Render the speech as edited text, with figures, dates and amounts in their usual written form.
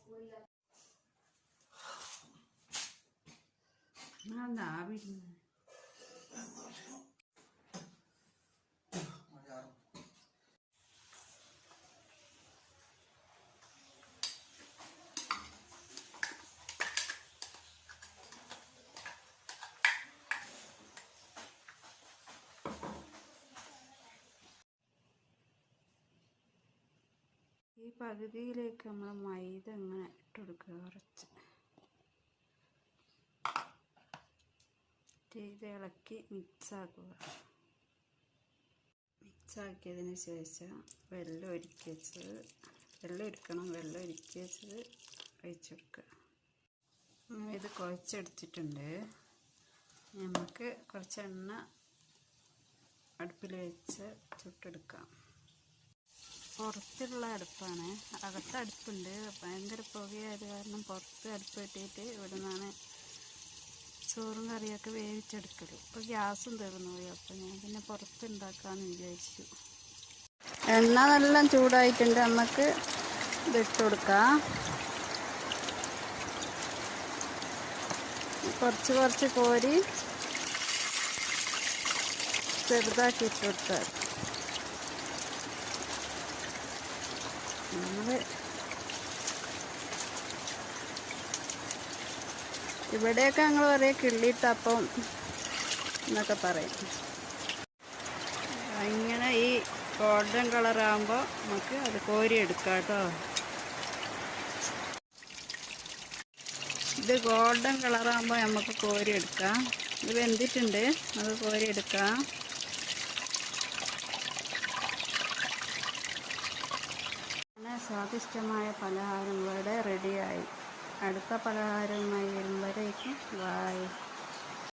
ഈ പകുതിയിലേക്ക് നമ്മൾ മൈദ ഇങ്ങനെ ഇട്ട് കൊടുക്കുക. കുറച്ച് ഇത് ഇളക്കി മിക്സാക്കുക. മിക്സാക്കിയതിന് ശേഷം വെള്ളം ഒരുക്കി വെച്ചത് ഒഴിച്ചെടുക്കുക. ഇത് കുഴച്ചെടുത്തിട്ടുണ്ട്. നമുക്ക് കുറച്ച് എണ്ണ അടുപ്പിൽ വെച്ച് ചുട്ടെടുക്കാം. പുറത്തുള്ള അടുപ്പാണ്, അകത്ത് അടുപ്പുണ്ട്. ഭയങ്കര പുകയായത് കാരണം പുറത്ത് അടുപ്പ് കെട്ടിയിട്ട് ഇവിടെ നിന്നാണ് ചോറും കറിയൊക്കെ വേവിച്ചെടുക്കൽ. ഇപ്പോൾ ഗ്യാസും തീർന്നു പോയി. അപ്പോൾ ഞാൻ പിന്നെ പുറത്ത് ഉണ്ടാക്കാമെന്ന് വിചാരിച്ചു. എണ്ണ നല്ല ചൂടായിട്ടുണ്ട്. നമുക്ക് ഇതിട്ട് കൊടുക്കാം. കുറച്ച് കോരി ചെറുതാക്കി ഇട്ട് കൊടുത്താൽ ഇവിടെയൊക്കെ ഞങ്ങൾ പറയും കിള്ളിത്തപ്പം എന്നൊക്കെ പറയും. ഇങ്ങനെ ഈ ഗോൾഡൻ കളറാകുമ്പോൾ നമുക്ക് അത് കോരിയെടുക്കാം കേട്ടോ. ഇത് ഗോൾഡൻ കളറാകുമ്പോൾ നമുക്ക് കോരിയെടുക്കാം. ഇത് വെന്തിട്ടുണ്ട്, അത് കോരിയെടുക്കാം. സ്വാദിഷ്ടമായ പലഹാരം ഇവിടെ റെഡിയായി. അടുത്ത പലഹാരവുമായി വരുമ്പോഴേക്കും ബൈ.